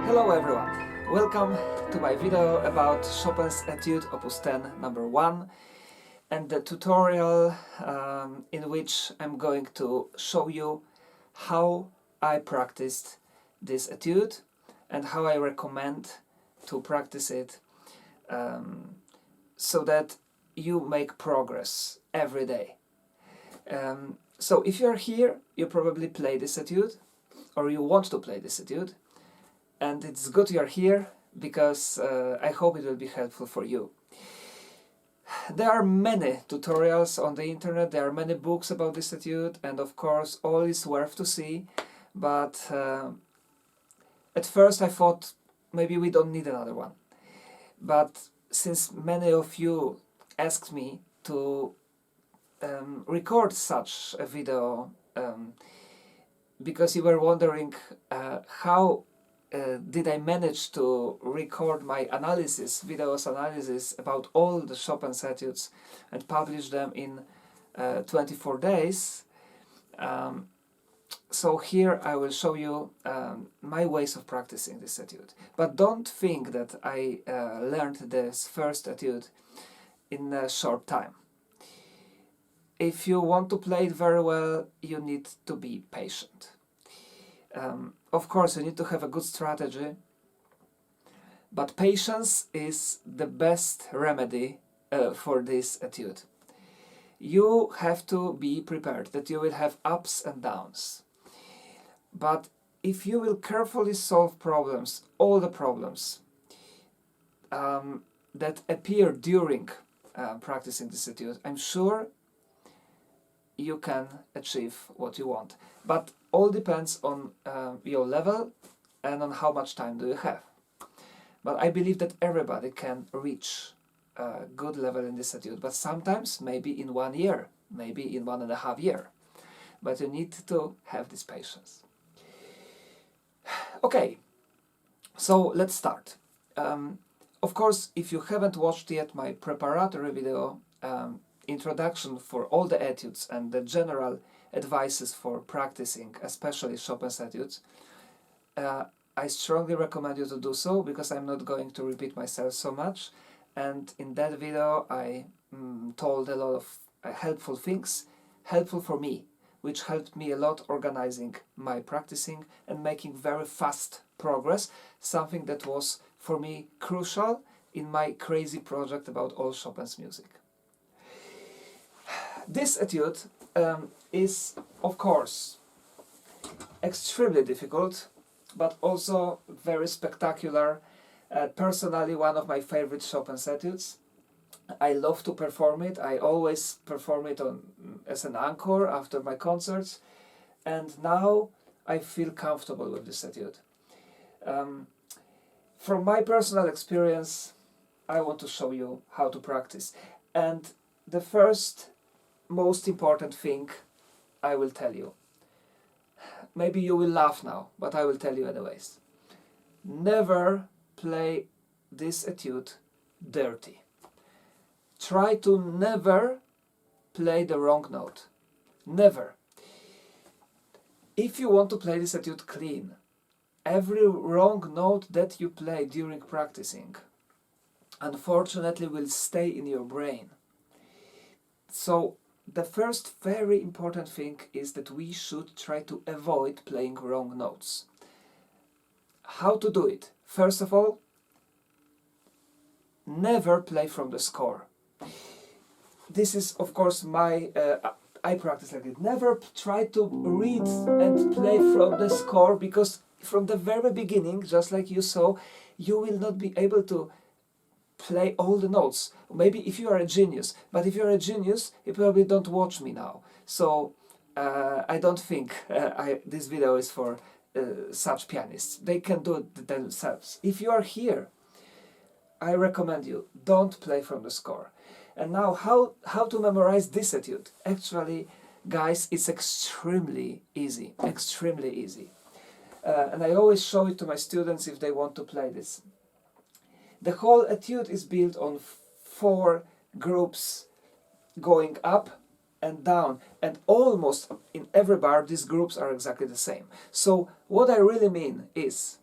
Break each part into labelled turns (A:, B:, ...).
A: Hello everyone, welcome to my video about Chopin's Etude Opus 10 number 1 and the tutorial in which I'm going to show you how I practiced this etude and how I recommend to practice it so that you make progress every day. So if you're here, you probably play this etude or you want to play this etude. And it's good you're here because I hope it will be helpful for you. There are many tutorials on the internet, there are many books about this etude, and of course all is worth to see, but at first I thought maybe we don't need another one. But since many of you asked me to record such a video because you were wondering how did I manage to record my videos analysis about all the Chopin etudes and publish them in 24 days. So here I will show you my ways of practicing this etude. But don't think that I learned this first etude in a short time. If you want to play it very well, you need to be patient. Of course, you need to have a good strategy, but patience is the best remedy for this etude. You have to be prepared that you will have ups and downs. But if you will carefully solve problems, all the problems that appear during practicing this etude, I'm sure you can achieve what you want. But all depends on your level and on how much time do you have. But I believe that everybody can reach a good level in this etude, but sometimes maybe in 1 year, maybe in 1.5 years. But you need to have this patience. Okay, so let's start. Of course, if you haven't watched yet my preparatory video, introduction for all the etudes and the general advices for practicing, especially Chopin's etudes, I strongly recommend you to do so because I'm not going to repeat myself so much. And in that video I told a lot of helpful things, helpful for me, which helped me a lot organizing my practicing and making very fast progress, something that was for me crucial in my crazy project about all Chopin's music. This etude is, of course, extremely difficult, but also very spectacular. Personally, one of my favorite Chopin etudes. I love to perform it. I always perform it as an encore after my concerts, and now I feel comfortable with this etude. From my personal experience, I want to show you how to practice. And the first most important thing I will tell you. Maybe you will laugh now, but I will tell you anyways. Never play this etude dirty. Try to never play the wrong note. Never. If you want to play this etude clean, every wrong note that you play during practicing, unfortunately, will stay in your brain. So the first very important thing is that we should try to avoid playing wrong notes. How to do it? First of all, never play from the score. This is, of course, I practice like it. Never try to read and play from the score, because from the very beginning, just like you saw, you will not be able to play all the notes. Maybe if you are a genius, but if you're a genius, you probably don't watch me now. So I don't think this video is for such pianists. They can do it themselves. If you are here, I recommend you, don't play from the score. And now how to memorize this etude? Actually, guys, it's extremely easy, extremely easy. And I always show it to my students if they want to play this. The whole etude is built on 4 groups going up and down, and almost in every bar these groups are exactly the same. So what I really mean is,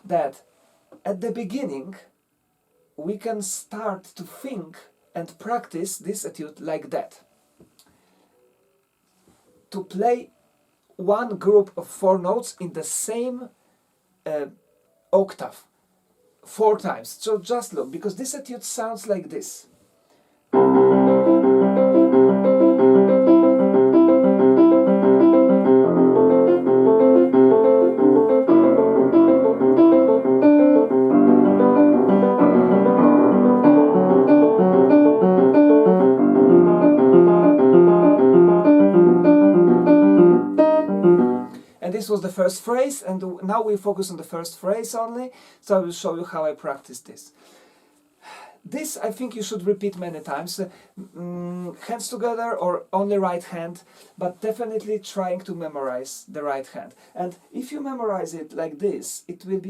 A: that at the beginning we can start to think and practice this etude like that. To play one group of 4 notes in the same octave 4 times. So just look, because this etude sounds like this. This was the first phrase, and now we focus on the first phrase only, so I will show you how I practice this. This I think you should repeat many times, hands together or only right hand, but definitely trying to memorize the right hand. And if you memorize it like this, it will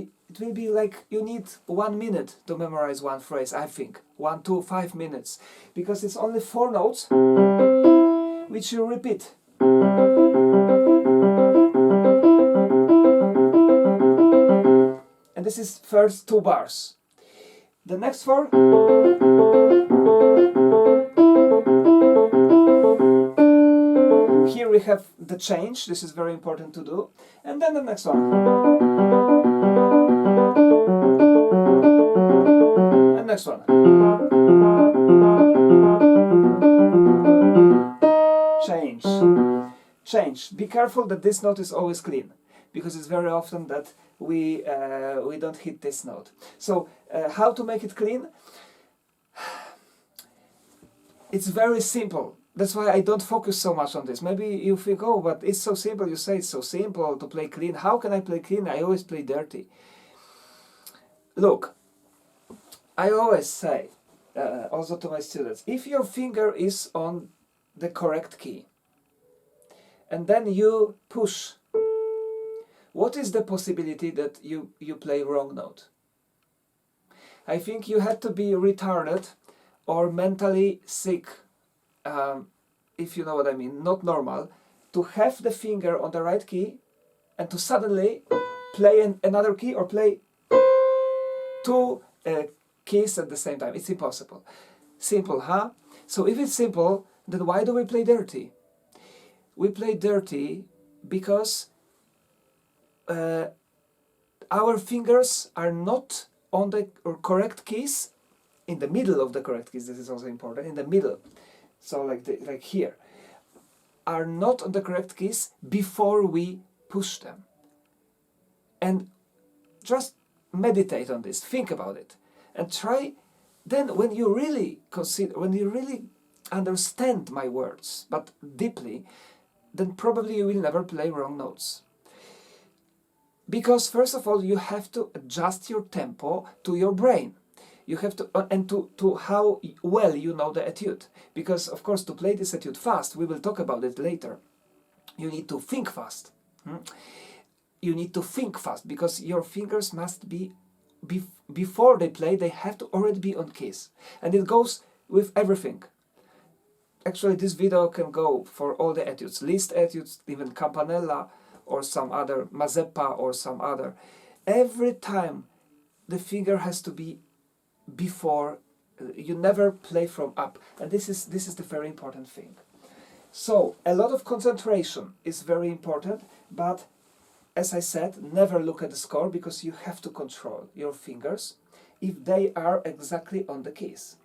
A: be like you need 1 minute to memorize one phrase, I think. 1, 2, 5 minutes, because it's only 4 notes which you repeat. And this is first 2 bars. The next 4. Here we have the change, this is very important to do. And then the next one. And next one. Change. Change. Be careful that this note is always clean, because it's very often that we don't hit this note. So how to make it clean? It's very simple. That's why I don't focus so much on this. Maybe you think, oh, but it's so simple. You say it's so simple to play clean. How can I play clean? I always play dirty. Look, I always say, also to my students, if your finger is on the correct key, and then you push, what is the possibility that you play wrong note? I think you had to be retarded or mentally sick, if you know what I mean, not normal, to have the finger on the right key and to suddenly play another key or play 2 keys at the same time. It's impossible. Simple, huh? So if it's simple, then why do we play dirty? We play dirty because our fingers are not on the correct keys, in the middle of the correct keys, this is also important, in the middle, so like here, are not on the correct keys before we push them. And just meditate on this, think about it, and try, then when you really consider, when you really understand my words, but deeply, then probably you will never play wrong notes. Because first of all, you have to adjust your tempo to your brain. You have to, and to how well you know the etude. Because of course, to play this etude fast, we will talk about it later, you need to think fast. You need to think fast, because your fingers must be, before they play, they have to already be on keys. And it goes with everything. Actually, this video can go for all the etudes, Liszt etudes, even Campanella, or some other, Mazeppa, or some other. Every time the finger has to be before, you never play from up. And this is the very important thing. So, a lot of concentration is very important, but as I said, never look at the score, because you have to control your fingers if they are exactly on the keys.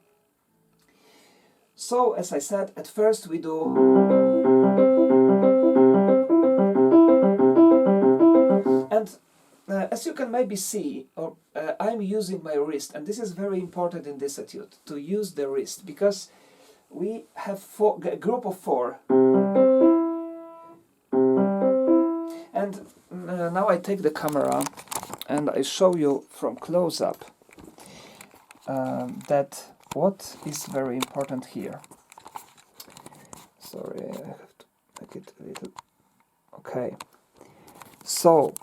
A: So, as I said, at first we do, and as you can maybe see, I'm using my wrist, and this is very important in this etude, to use the wrist, because we have a group of 4, and now I take the camera and I show you from close-up that what is very important here. Sorry, I have to make it a little... Okay. So,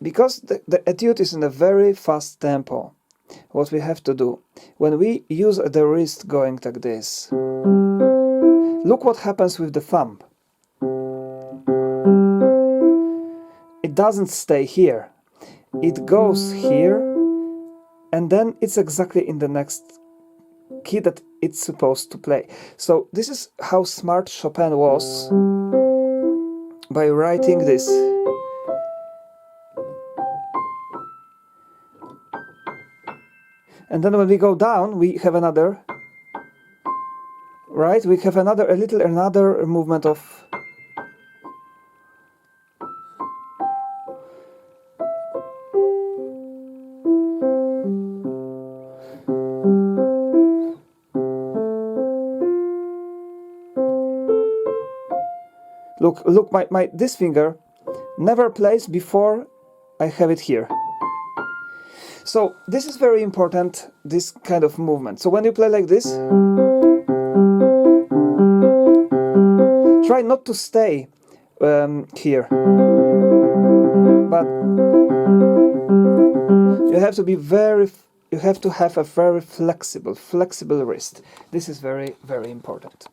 A: because the etude is in a very fast tempo, what we have to do, when we use the wrist going like this, look what happens with the thumb. It doesn't stay here. it goes here, and then it's exactly in the next key that it's supposed to play. So this is how smart Chopin was by writing this. And then when we go down, we have another, right? We have another movement of. Look, this finger never plays before I have it here. So this is very important, this kind of movement. So when you play like this, try not to stay here, but you have to be you have to have a very flexible wrist. This is very, very important.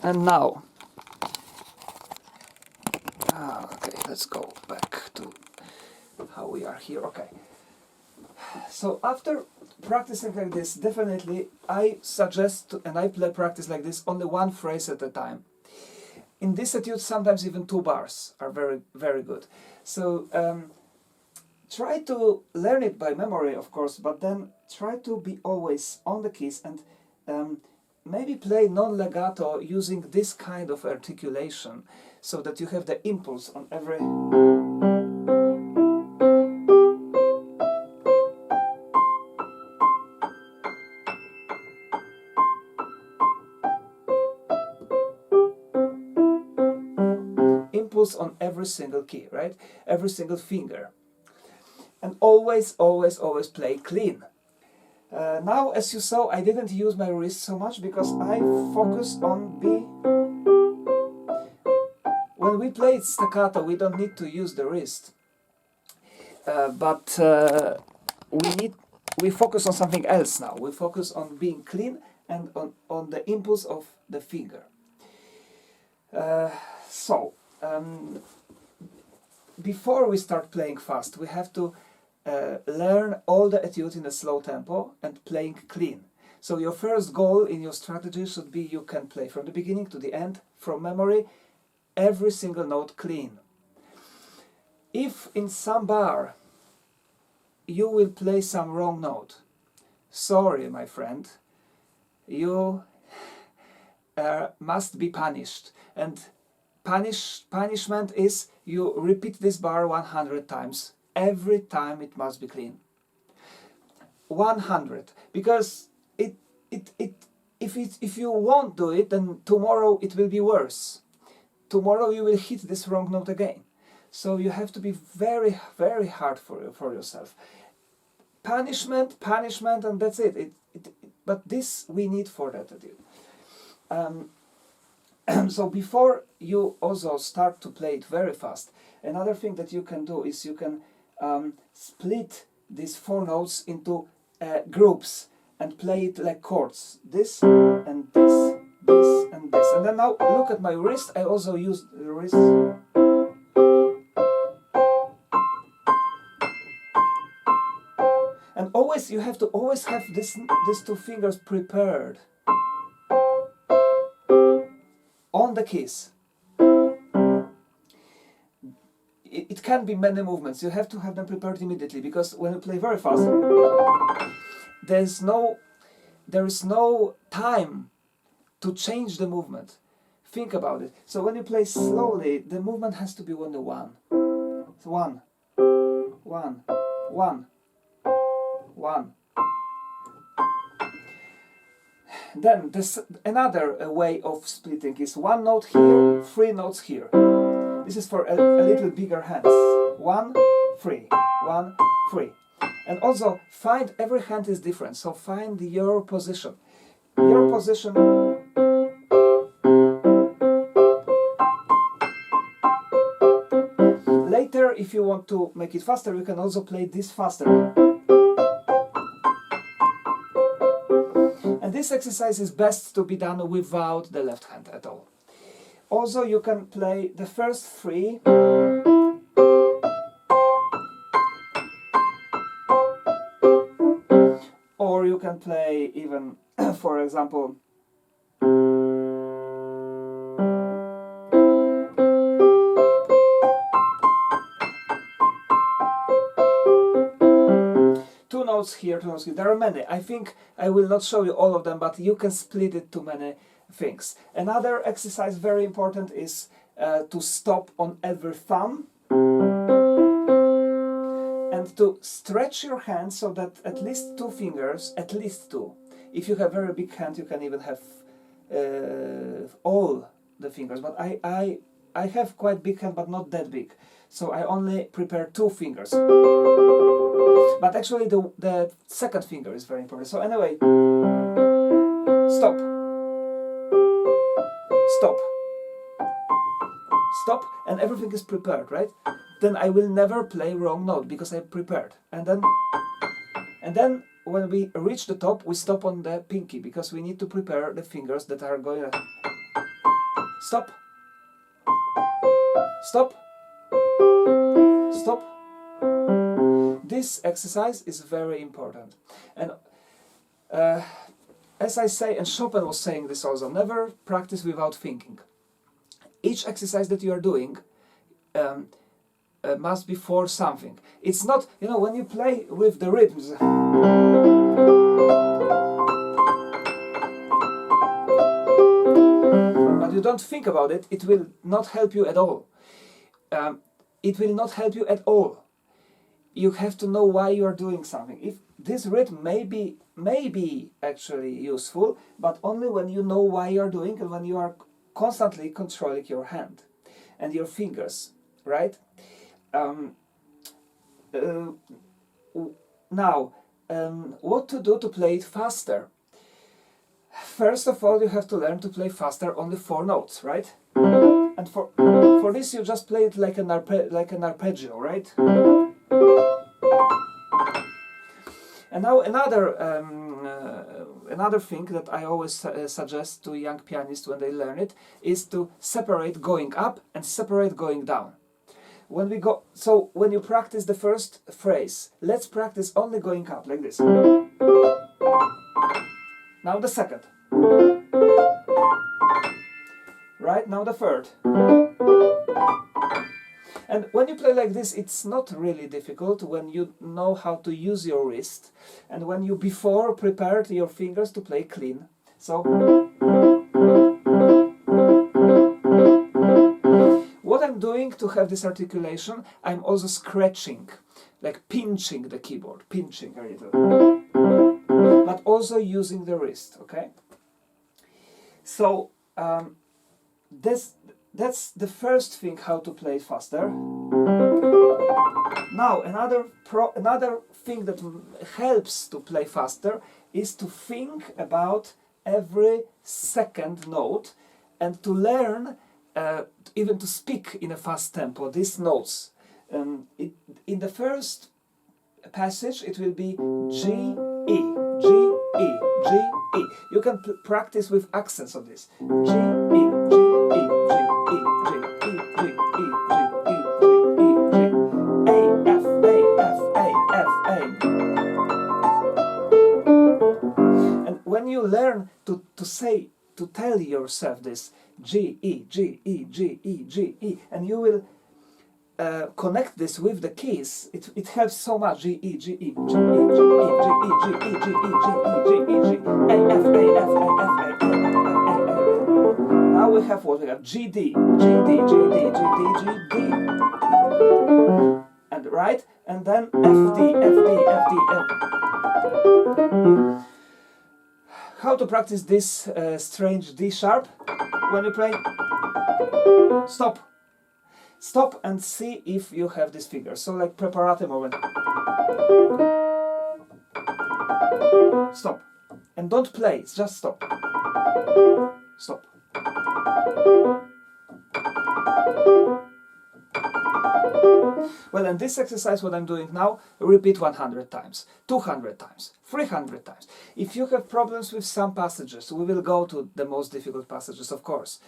A: And now, okay, let's go back to how we are here. Okay, so after practicing like this, definitely I suggest, and I practice like this, only one phrase at a time. In this etude, sometimes even 2 bars are very, very good. So try to learn it by memory, of course, but then try to be always on the keys, and maybe play non-legato using this kind of articulation, so that you have the impulse on every. Impulse on every single key, right? Every single finger. And always, always, always play clean. Now, as you saw, I didn't use my wrist so much because I focused on B. When we play it staccato, we don't need to use the wrist, but we focus on something else now. We focus on being clean and on the impulse of the finger. Before we start playing fast, we have to learn all the etudes in a slow tempo and playing clean. So your first goal in your strategy should be you can play from the beginning to the end, from memory, every single note clean. If in some bar you will play some wrong note, sorry my friend, you must be punished. And punishment is you repeat this bar 100 times. Every time it must be clean. 100, because if you won't do it, then tomorrow it will be worse. Tomorrow you will hit this wrong note again. So you have to be very, very hard for yourself. Punishment, and that's it. But this we need for that etude. So before you also start to play it very fast, another thing that you can do is you can split these 4 notes into groups and play it like chords. This and this, this and this. And then now look at my wrist. I also use the wrist. And always you have to always have these 2 fingers prepared on the keys. It can be many movements. You have to have them prepared immediately, because when you play very fast, there is no time to change the movement. Think about it. So when you play slowly, the movement has to be only 1. So 1, 1, 1, 1. Then another way of splitting is 1 note here, 3 notes here. This is for a little bigger hands. 1, 3, 1, 3. And also find every hand is different, so find your position. Your position. Later, if you want to make it faster, you can also play this faster. And this exercise is best to be done without the left hand at all. Also you can play the first three or you can play even, for example, two notes here, two notes here. There are many. I think I will not show you all of them, but you can split it to many things. Another exercise very important is to stop on every thumb and to stretch your hand so that at least two fingers, at least two. If you have a very big hand, you can even have all the fingers, but I have quite big hand, but not that big, so I only prepare two fingers. But actually the second finger is very important. So anyway, stop, stop, stop, and everything is prepared, right? Then I will never play wrong note because I prepared. And then when we reach the top, we stop on the pinky because we need to prepare the fingers that are going to stop, stop, stop. This exercise is very important. And as I say, and Chopin was saying this also, never practice without thinking. Each exercise that you are doing must be for something. It's not, you know, when you play with the rhythms, but you don't think about it, it will not help you at all. It will not help you at all. You have to know why you are doing something. If this rhythm may be actually useful, but only when you know why you are doing and when you are constantly controlling your hand and your fingers, right? Now, what to do to play it faster? First of all, you have to learn to play faster on the four notes, right? And for this, you just play it like an arpeggio, right? And now another thing that I always suggest to young pianists when they learn it is to separate going up and separate going down. When you practice the first phrase, let's practice only going up like this. Now the second. Right, now the third. And when you play like this, it's not really difficult when you know how to use your wrist and when you before prepared your fingers to play clean. So what I'm doing to have this articulation, I'm also scratching, like pinching the keyboard, pinching a little, but also using the wrist, okay? So that's the first thing, how to play faster. Now another thing that helps to play faster is to think about every second note and to learn even to speak in a fast tempo these notes. In the first passage it will be G, E, G, E, G, E. You can practice with accents of this. G, E, G, E, G, E, G, E, G, E, G, E, G, E, G, A, F, A, F, A, F, A. And when you learn to tell yourself this G, E, G, E, G, E, G, E, and you will connect this with the keys, it helps so much. G, E, G, E, G, E, G, E, G, E, G, E, G, E, G, E, G, E, G, A, F, A, F, A, F, A, A, A, A. Now we have what we have: G, D, G, D, G, D, G, D, G, D. And right, and then F, D, F, D, F, D, F. How to practice this strange D sharp when you play? Stop. Stop and see if you have this figure. So like preparate moment. Stop. And don't play, just stop. Stop. Well, in this exercise, what I'm doing now, repeat 100 times, 200 times, 300 times. If you have problems with some passages, we will go to the most difficult passages, of course.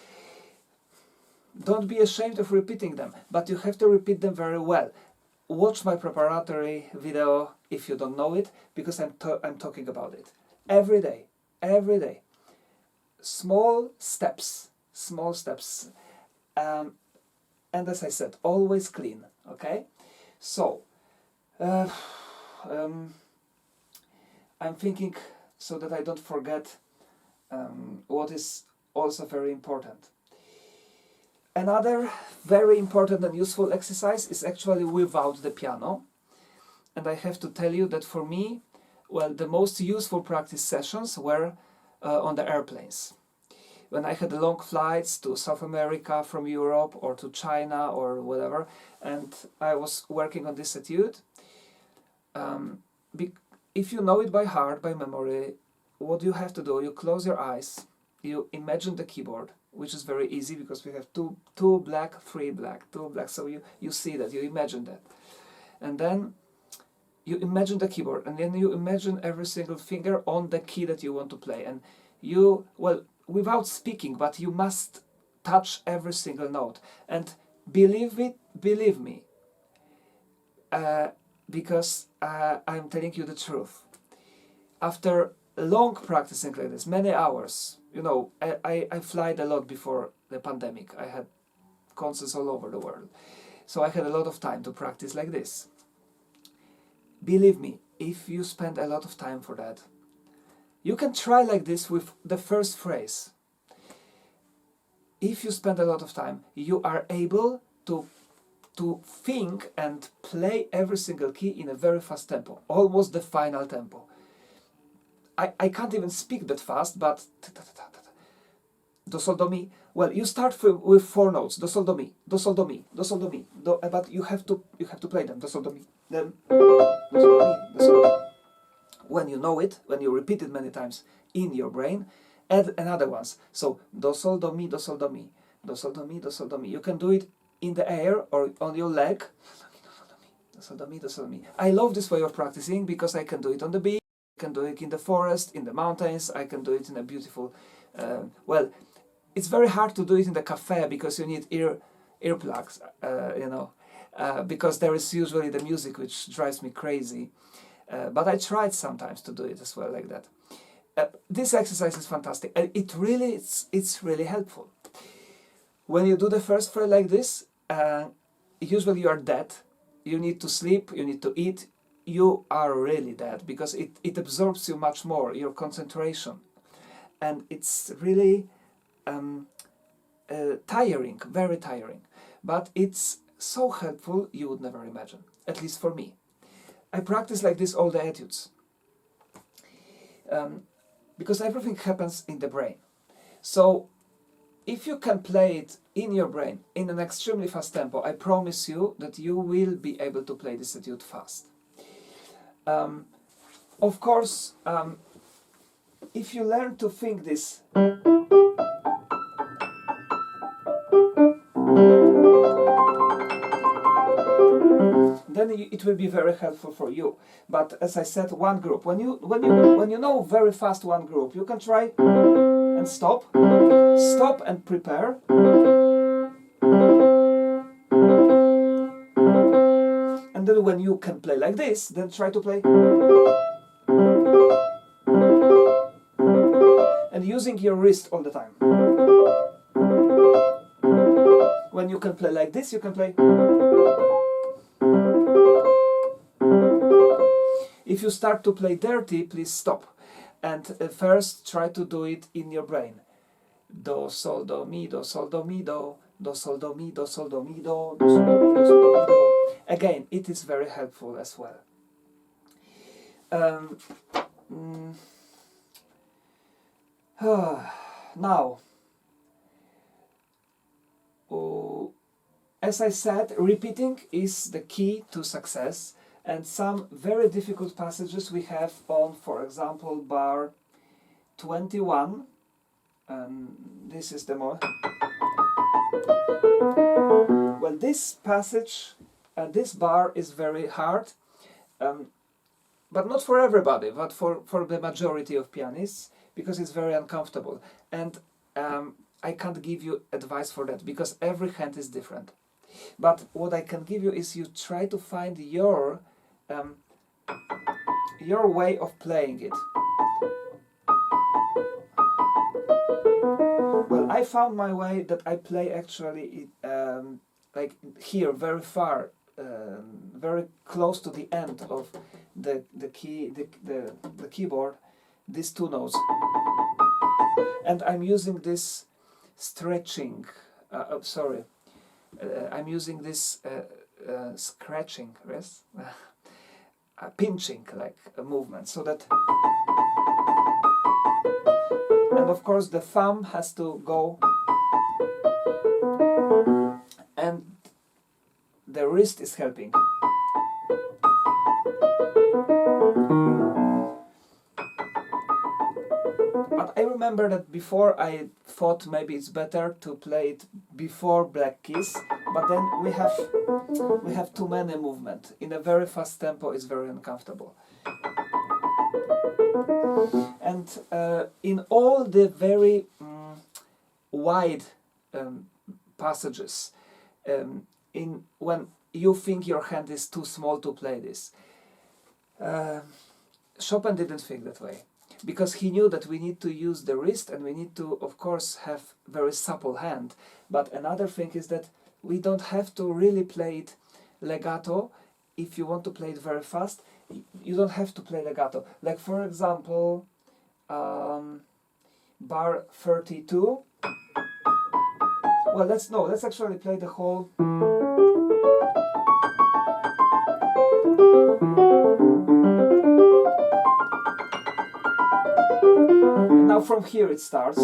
A: Don't be ashamed of repeating them, but you have to repeat them very well. Watch my preparatory video if you don't know it, because I'm talking about it. Every day, every day. Small steps, small steps. And as I said, always clean, okay? So, I'm thinking so that I don't forget what is also very important. Another very important and useful exercise is actually without the piano. And I have to tell you that for me, well, the most useful practice sessions were on the airplanes. When I had long flights to South America from Europe or to China or whatever, and I was working on this etude, if you know it by heart, by memory, what you have to do, you close your eyes, you imagine the keyboard, which is very easy because we have two black, three black, two black, so you see that, you imagine that. And then you imagine the keyboard, and then you imagine every single finger on the key that you want to play. And you, well, without speaking, but you must touch every single note. And believe me, because I'm telling you the truth. After long practicing like this, many hours, you know, I flied a lot before the pandemic. I had concerts all over the world. So I had a lot of time to practice like this. Believe me, if you spend a lot of time for that, you can try like this with the first phrase. If you spend a lot of time, you are able to think and play every single key in a very fast tempo, almost the final tempo. I can't even speak that fast, but do, sol, do, mi. Well, you start with four notes: do, sol, do, mi, do, sol, do, mi, do, sol, do, mi. Do, but you have to play them: do, sol, do, mi, then do, sol, do, mi, do, sol, do, mi. When you know it, when you repeat it many times in your brain, add another ones. So do, sol, do, mi, do, sol, do, mi, do, sol, do, mi, do, sol, do, mi. You can do it in the air or on your leg. Do, sol, do, mi, do, sol, do, mi. I love this way of practicing because I can do it on the beach. I can do it in the forest, in the mountains, I can do it in a beautiful, well, it's very hard to do it in the cafe because you need earplugs, you know, because there is usually the music which drives me crazy, but I tried sometimes to do it as well like that. This exercise is fantastic, and it's really helpful. When you do the first phrase like this, usually you are dead, you need to sleep, you need to eat, you are really dead because it absorbs you much more, your concentration. And it's really tiring, very tiring. But it's so helpful you would never imagine, at least for me. I practice like this all the etudes. Because everything happens in the brain. So if you can play it in your brain in an extremely fast tempo, I promise you that you will be able to play this etude fast. Of course, if you learn to think this, then it will be very helpful for you. But as I said, one group. When you know very fast one group, you can try and stop and prepare. And then when you can play like this, then try to play. And using your wrist all the time. When you can play like this, you can play. If you start to play dirty, please stop. And first try to do it in your brain. Do, sol, do, mi, do, sol, do, mi, do. Do, sol, do, mi, do, sol, do, mi, do. Do, sol, do, mi, do, sol, do, mi, do. Again, it is very helpful as well. Now, as I said, repeating is the key to success, and some very difficult passages we have on, for example, bar 21, and this is the more. Well, this passage, this bar is very hard, but not for everybody, but for the majority of pianists, because it's very uncomfortable. And I can't give you advice for that because every hand is different. But what I can give you is you try to find your way of playing it. Well, I found my way that I play actually like here, very far, very close to the end of the keyboard, these two notes, and I'm using this stretching. I'm using this scratching, yes, pinching like a movement, so that. And of course the thumb has to go, and the wrist is helping. But I remember that before I thought maybe it's better to play it before black keys, but then we have too many movement. In a very fast tempo it's very uncomfortable. And in all the very wide passages, when you think your hand is too small to play this, Chopin didn't think that way, because he knew that we need to use the wrist and we need to, of course, have very supple hand. But another thing is that we don't have to really play it legato. If you want to play it very fast, you don't have to play legato. Like for example, bar 32. Well, let's actually play the whole. And now from here it starts.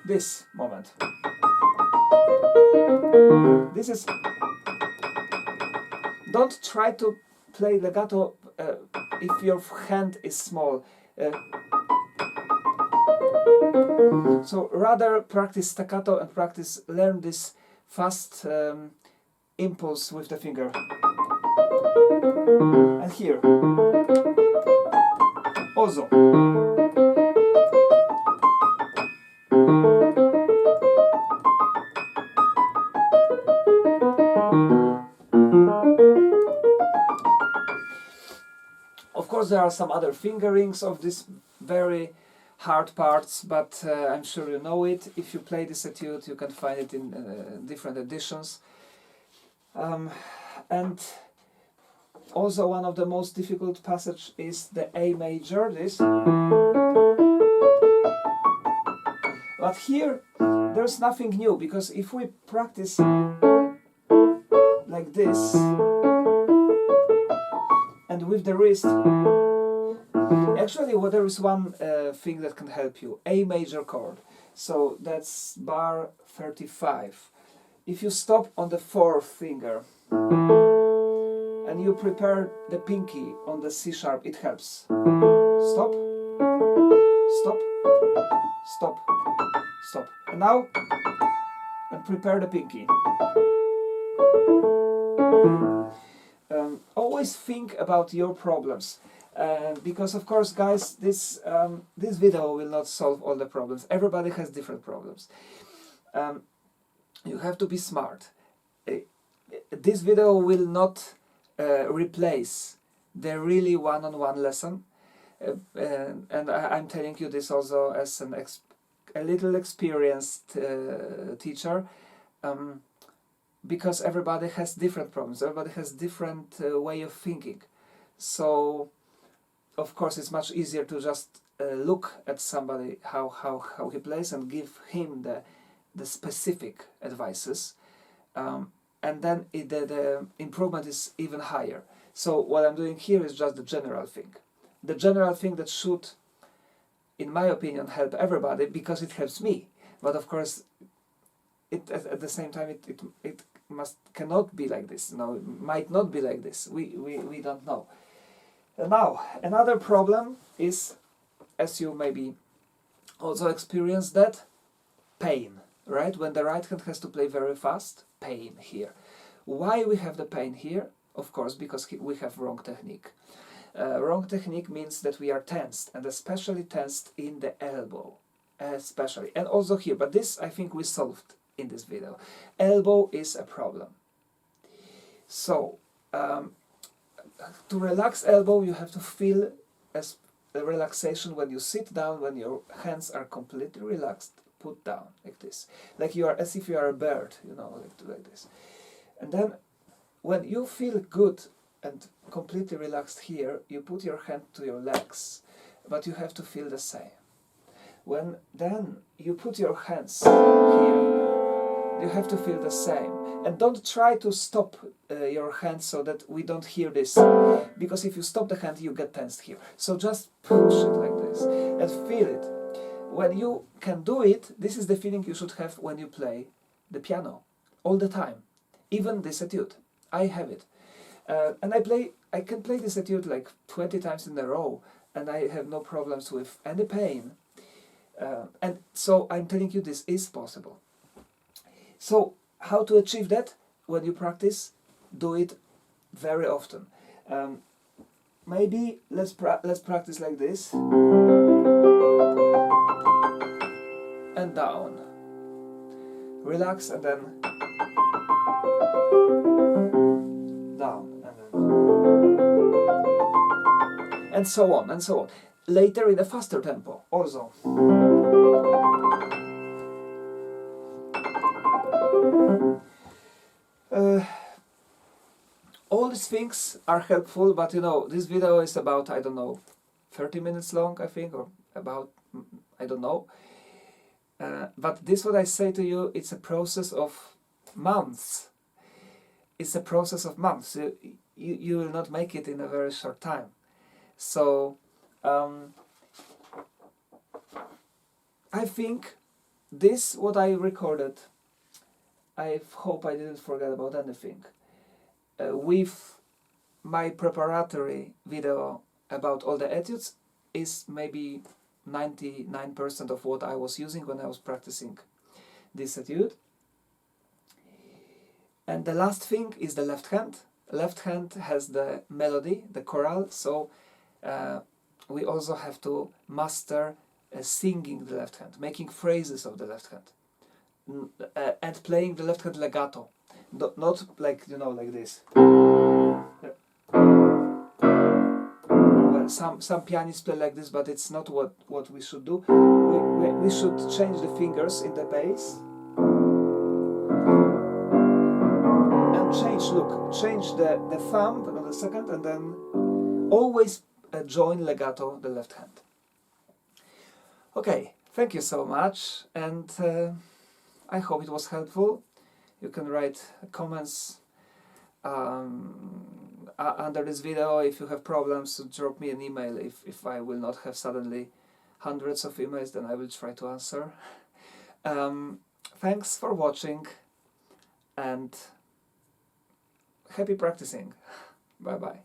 A: This moment. This is. Don't try to play legato if your hand is small. So rather practice staccato and learn this fast impulse with the finger. And here. Also. Of course there are some other fingerings of these very hard parts, but I'm sure you know it. If you play this etude, you can find it in different editions. And also one of the most difficult passages is the A major, this. But here there's nothing new, because if we practice like this and with the wrist, actually there is one thing that can help you, A major chord. So that's bar 35. If you stop on the fourth finger and you prepare the pinky on the C sharp, it helps. Stop, stop, stop, stop. And now, and prepare the pinky. Always think about your problems. Because of course, guys, this video will not solve all the problems. Everybody has different problems. You have to be smart. This video will not replace the really one-on-one lesson, and I'm telling you this also as a little experienced teacher, because everybody has different problems. Everybody has different way of thinking. So of course it's much easier to just look at somebody how he plays and give him the specific advices, and then the improvement is even higher. So what I'm doing here is just the general thing that should, in my opinion, help everybody, because it helps me. But of course it at the same time it cannot be like this. No, it might not be like this. We don't know. Now, another problem is, as you maybe also experienced, that pain, right? When the right hand has to play very fast, pain here. Why we have the pain here? Of course, because we have wrong technique. Wrong technique means that we are tensed, and especially tensed in the elbow. especially, and also here, but this I think we solved in this video. Elbow is a problem. So to relax elbow, you have to feel a relaxation when you sit down, when your hands are completely relaxed, put down like this, like you are, as if you are a bird, you know, like this. And then when you feel good and completely relaxed here, you put your hand to your legs, but you have to feel the same. When then you put your hands here, you have to feel the same. And don't try to stop your hand so that we don't hear this, because if you stop the hand, you get tensed here. So just push it like this and feel it. When you can do it, this is the feeling you should have when you play the piano all the time, even this etude. I have it, and I can play this etude like 20 times in a row, and I have no problems with any pain. And so I'm telling you, this is possible. So how to achieve that? When you practice, do it very often. Maybe let's practice like this and down. Relax and then down and so on and so on. Later in a faster tempo also. All these things are helpful, but you know, this video is about, I don't know, 30 minutes long, I think, or about, I don't know. But this, what I say to you, it's a process of months. It's a process of months. You will not make it in a very short time. So, I think this, what I recorded, I hope I didn't forget about anything. With my preparatory video about all the etudes is maybe 99% of what I was using when I was practicing this etude. And the last thing is the left hand. Left hand has the melody, the chorale, so we also have to master singing the left hand, making phrases of the left hand, and playing the left hand legato. Not like, you know, like this. Well, some pianists play like this, but it's not what we should do. We should change the fingers in the bass. And change the thumb on the second, and then always join legato the left hand. Okay, thank you so much, and I hope it was helpful. You can write comments under this video. If you have problems, drop me an email. If I will not have suddenly hundreds of emails, then I will try to answer. Thanks for watching and happy practicing. Bye bye.